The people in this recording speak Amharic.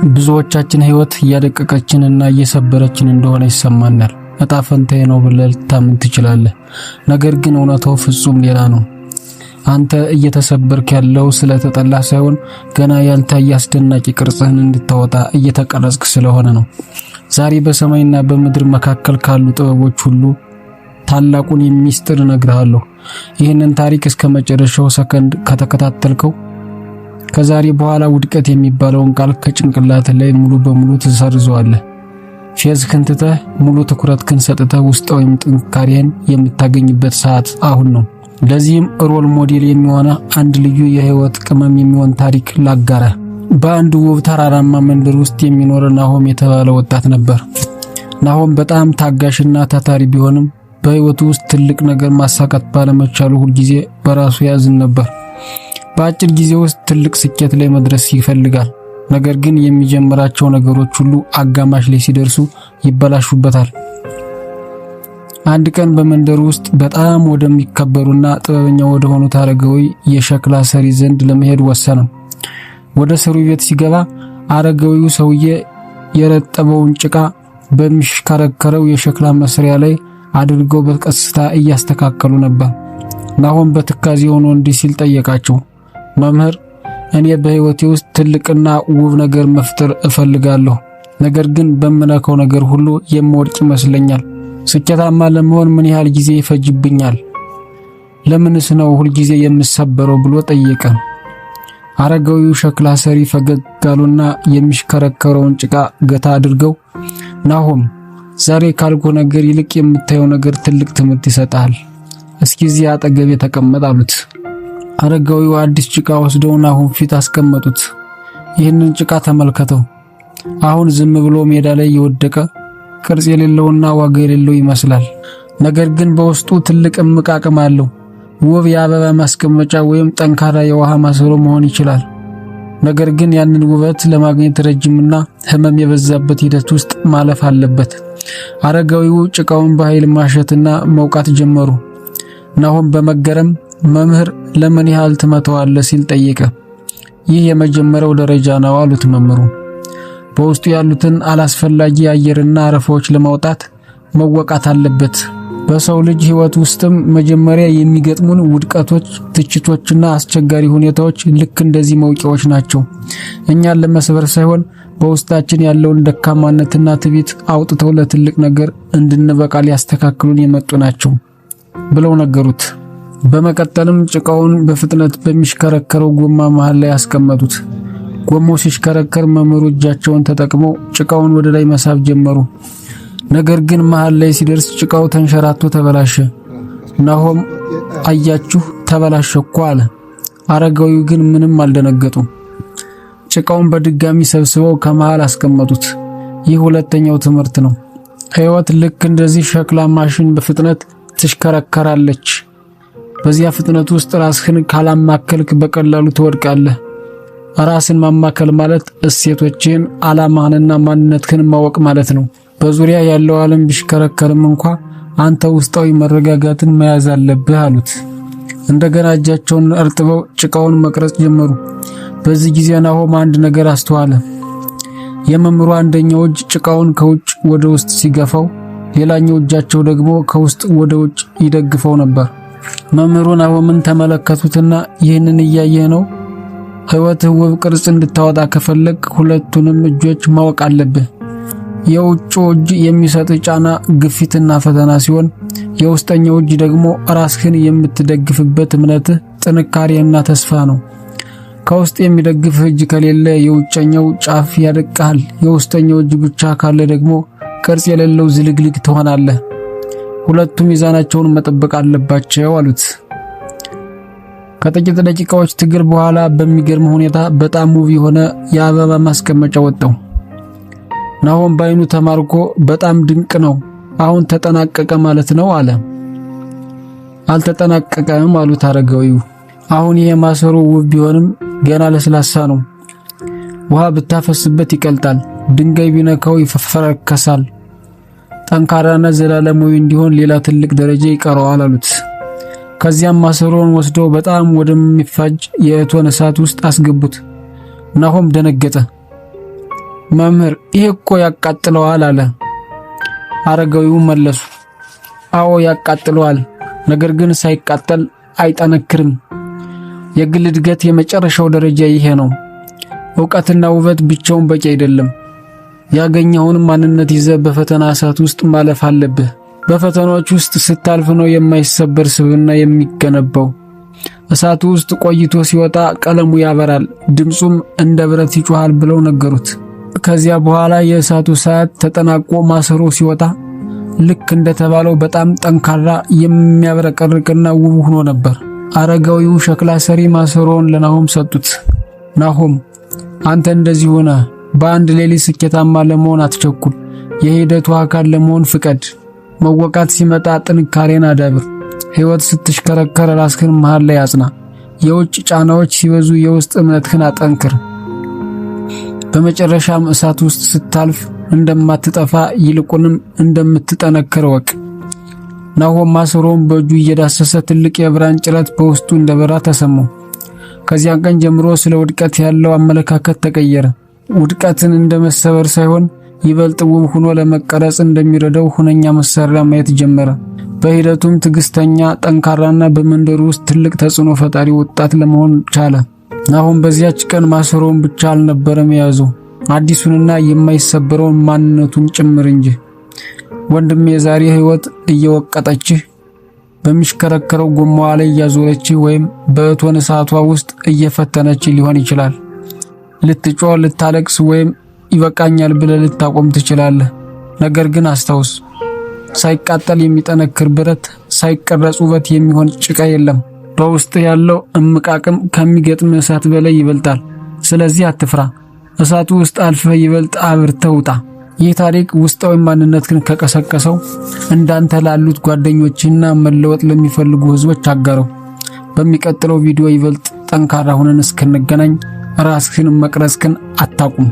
ብዙዎቻችን ህይወት እያደቀቀችንና እየሰበረችን እንደሆነ ይሰማናል። እጣ ፈንታዬ ነው ብለህ ልታምን ትችላለህ። ነገር ግን እውነታው ፍጹም ሌላ ነው። አንተ እየተሰበርክ ያለው ስለተጠላ ሳይሆን ገና ያልታየ አስደናቂ ቅርጽህን እንድታወጣ እየተቀረጽክ ስለሆነ ነው። ዛሬ በሰማይና በምድር መካከል ካሉ ጥበቦች ሁሉ ታላቁን ሚስጥር እነግርሃለሁ። ይህንን ታሪክ እስከ መጨረሻው ሰከንድ ከተከታተልከው ከዛሬ በኋላ ውድቀት የሚባለውን ቃል ከጭንቅላት ላይ ሙሉ በሙሉ ትሰርዘዋለህ። ፌዝህን ትተህ ሙሉ ትኩረትህን ሰጥተህ ውስጣዊ ጥንካሬህን የምታገኝበት ሰዓት አሁን ነው። ለዚህም ሮል ሞዴል የሚሆነ አንድ ልዩ የህይወት ቅመም የሚሆን ታሪክ ላጋራ። በአንድ ውብ ተራራማ መንደር ውስጥ የሚኖር ናሆም የተባለ ወጣት ነበር። ናሆም በጣም ታጋሽና ታታሪ ቢሆንም በህይወቱ ውስጥ ትልቅ ነገር ማሳካት ባለመቻሉ ሁልጊዜ በራሱ ያዝን ነበር። በአጭር ጊዜ ውስጥ ትልቅ ስኬት ላይ መድረስ ይፈልጋል። ነገር ግን የሚጀምራቸው ነገሮች ሁሉ አጋማሽ ላይ ሲደርሱ ይበላሹበታል። አንድ ቀን በመንደሩ ውስጥ በጣም ወደሚከበሩና ጥበበኛ ወደሆኑት አረጋዊ የሸክላ ሰሪ ዘንድ ለመሄድ ወሰነ። ወደ ሰሪው ቤት ሲገባ አረጋዊው ሰውዬ የረጠበውን ጭቃ በሚሽከረከረው የሸክላ መስሪያ ላይ አድርገው በቀስታ እያስተካከሉ ነበር። ናሆም በትካዜ ሆኖ እንዲህ ሲል ጠየቃቸው፣ መምህር፣ እኔ በህይወቴ ውስጥ ትልቅና ውብ ነገር መፍጠር እፈልጋለሁ። ነገር ግን በምነካው ነገር ሁሉ የምወድቅ ይመስለኛል። ስኬታማ ለመሆን ምን ያህል ጊዜ ይፈጅብኛል? ለምንስ ነው ሁል ጊዜ የምሰበረው ብሎ ጠየቀ። አረጋዊው ሸክላ ሰሪ ፈገግ አሉና የሚሽከረከረውን ጭቃ ገታ አድርገው፣ ናሆም፣ ዛሬ ካልኩ ነገር ይልቅ የምታየው ነገር ትልቅ ትምህርት ይሰጣል። እስኪ እዚህ አጠገቤ ተቀመጥ አሉት። አረጋዊው አዲስ ጭቃ ወስደው ናሆም ፊት አስቀመጡት። ይህንን ጭቃ ተመልከተው። አሁን ዝም ብሎ ሜዳ ላይ የወደቀ ቅርጽ የሌለውና ዋጋ የሌለው ይመስላል። ነገር ግን በውስጡ ትልቅ እምቅ አቅም አለው። ውብ የአበባ ማስቀመጫ ወይም ጠንካራ የውሃ ማሰሮ መሆን ይችላል። ነገር ግን ያንን ውበት ለማግኘት ረጅምና ህመም የበዛበት ሂደት ውስጥ ማለፍ አለበት። አረጋዊው ጭቃውን በኃይል ማሸትና መውቃት ጀመሩ። ናሆም በመገረም መምህር፣ ለምን ያህል ትመተዋለህ ሲል ጠየቀ። ይህ የመጀመሪያው ደረጃ ነው አሉት መምህሩ። በውስጡ ያሉትን አላስፈላጊ አየርና አረፋዎች ለማውጣት መወቃት አለበት። በሰው ልጅ ህይወት ውስጥም መጀመሪያ የሚገጥሙን ውድቀቶች፣ ትችቶችና አስቸጋሪ ሁኔታዎች ልክ እንደዚህ መውቂያዎች ናቸው። እኛን ለመስበር ሳይሆን በውስጣችን ያለውን ደካማነትና ትዕቢት አውጥተው ለትልቅ ነገር እንድንበቃ ሊያስተካክሉን የመጡ ናቸው ብለው ነገሩት። በመቀጠልም ጭቃውን በፍጥነት በሚሽከረከረው ጎማ መሃል ላይ ያስቀመጡት። ጎማው ሲሽከረከር መምህሩ እጃቸውን ተጠቅመው ጭቃውን ወደ ላይ መሳብ ጀመሩ። ነገር ግን መሃል ላይ ሲደርስ ጭቃው ተንሸራቶ ተበላሸ። ናሆም አያችሁ፣ ተበላሸ እኮ አለ። አረጋዊው ግን ምንም አልደነገጡም። ጭቃውን በድጋሚ ሰብስበው ከመሃል አስቀመጡት። ይህ ሁለተኛው ትምህርት ነው። ህይወት ልክ እንደዚህ ሸክላ ማሽን በፍጥነት ትሽከረከራለች። በዚያ ፍጥነት ውስጥ ራስህን ካላማከልክ በቀላሉ ትወድቃለህ። ራስን ማማከል ማለት እሴቶችን፣ ዓላማህንና ማንነትህን ማወቅ ማለት ነው። በዙሪያ ያለው ዓለም ቢሽከረከርም እንኳን አንተ ውስጣዊ መረጋጋትን መያዝ አለብህ አሉት። እንደገና እጃቸውን እርጥበው ጭቃውን መቅረጽ ጀመሩ። በዚህ ጊዜ ናሆም አንድ ነገር አስተዋለ። የመምህሩ አንደኛው እጅ ጭቃውን ከውጭ ወደ ውስጥ ሲገፋው፣ ሌላኛው እጃቸው ደግሞ ከውስጥ ወደ ውጭ ይደግፈው ነበር። መምህሩ ናሆምን ተመለከቱትና ይህንን እያየህ ነው? ህይወትህ ውብ ቅርጽ እንድታወጣ ከፈለግ ሁለቱንም እጆች ማወቅ አለብህ። የውጭው እጅ የሚሰጥ ጫና፣ ግፊትና ፈተና ሲሆን የውስጠኛው እጅ ደግሞ ራስህን የምትደግፍበት እምነትህ፣ ጥንካሬና ተስፋ ነው። ከውስጥ የሚደግፍህ እጅ ከሌለ የውጨኛው ጫፍ ያደቅሃል። የውስጠኛው እጅ ብቻ ካለ ደግሞ ቅርጽ የሌለው ዝልግልግ ትሆናለህ። ሁለቱም ሚዛናቸውን መጠበቅ አለባቸው አሉት። ከጥቂት ደቂቃዎች ትግል በኋላ በሚገርም ሁኔታ በጣም ውብ የሆነ የአበባ ማስቀመጫ ወጣው። ናሆም ባይኑ ተማርኮ በጣም ድንቅ ነው፣ አሁን ተጠናቀቀ ማለት ነው አለ። አልተጠናቀቀም አሉት አረጋዊው። አሁን ይሄ ማሰሮ ውብ ቢሆንም ገና ለስላሳ ነው። ውሃ ብታፈስበት ይቀልጣል፣ ድንጋይ ቢነካው ይፈረከሳል። ጠንካራና ዘላለማዊ እንዲሆን ሌላ ትልቅ ደረጃ ይቀረዋል አሉት። ከዚያም ማሰሮውን ወስደው በጣም ወደሚፋጅ የእቶን እሳት ውስጥ አስገቡት። ናሆም ደነገጠ። መምህር ይሄ እኮ ያቃጥለዋል አለ። አረጋዊው መለሱ፣ አዎ ያቃጥለዋል፣ ነገር ግን ሳይቃጠል አይጠነክርም። የግል እድገት የመጨረሻው ደረጃ ይሄ ነው። ዕውቀትና ውበት ብቻውን በቂ አይደለም። ያገኘውን ማንነት ይዘህ በፈተና እሳት ውስጥ ማለፍ አለብህ። በፈተናዎች ውስጥ ስታልፍ ነው የማይሰበር ስብዕና የሚገነባው። እሳቱ ውስጥ ቆይቶ ሲወጣ ቀለሙ ያበራል፣ ድምጹም እንደ ብረት ይጮሃል ብለው ነገሩት። ከዚያ በኋላ የእሳቱ ሰዓት ተጠናቆ ማሰሮ ሲወጣ ልክ እንደተባለው በጣም ጠንካራ የሚያብረቀርቅና ውብ ሆኖ ነበር። አረጋዊው ሸክላ ሰሪ ማሰሮውን ለናሆም ሰጡት። ናሆም አንተ እንደዚህ ሆነ በአንድ ሌሊት ስኬታማ ለመሆን አትቸኩል። የሂደቱ አካል ለመሆን ፍቀድ። መወቃት ሲመጣ ጥንካሬን አዳብር። ሕይወት ስትሽከረከር ራስህን መሃል ላይ አጽና። የውጭ ጫናዎች ሲበዙ የውስጥ እምነትህን አጠንክር። በመጨረሻም እሳት ውስጥ ስታልፍ እንደማትጠፋ ይልቁንም እንደምትጠነክር ወቅ። ናሆም ማሰሮውን በእጁ እየዳሰሰ ትልቅ የብርሃን ጭረት በውስጡ እንደበራ ተሰማው። ከዚያን ቀን ጀምሮ ስለ ውድቀት ያለው አመለካከት ተቀየረ። ውድቀትን እንደመሰበር ሳይሆን ይበልጥ ውብ ሆኖ ለመቀረጽ እንደሚረዳው ሁነኛ መሳሪያ ማየት ጀመረ። በሂደቱም ትዕግስተኛ፣ ጠንካራና በመንደሩ ውስጥ ትልቅ ተጽዕኖ ፈጣሪ ወጣት ለመሆን ቻለ። ናሆም በዚያች ቀን ማሰሮውን ብቻ አልነበረም የያዘው፣ አዲሱንና የማይሰበረውን ማንነቱን ጭምር እንጂ። ወንድሜ የዛሬ ህይወት እየወቀጠችህ በሚሽከረከረው ጎማዋ ላይ እያዞረችህ ወይም በእቶን እሳቷ ውስጥ እየፈተነችህ ሊሆን ይችላል። ልትጮህ፣ ልታለቅስ ወይም ይበቃኛል ብለህ ልታቆም ትችላለህ። ነገር ግን አስታውስ፣ ሳይቃጠል የሚጠነክር ብረት፣ ሳይቀረጽ ውበት የሚሆን ጭቃ የለም። በውስጥ ያለው እምቅ አቅም ከሚገጥም እሳት በላይ ይበልጣል። ስለዚህ አትፍራ። እሳቱ ውስጥ አልፈህ ይበልጥ አብርተህ ውጣ። ይህ ታሪክ ውስጣዊ ማንነትህን ከቀሰቀሰው እንዳንተ ላሉት ጓደኞችና መለወጥ ለሚፈልጉ ህዝቦች አጋረው። በሚቀጥለው ቪዲዮ ይበልጥ ጠንካራ ሆነን እስክንገናኝ ራስህን መቅረጽህን አታቁም።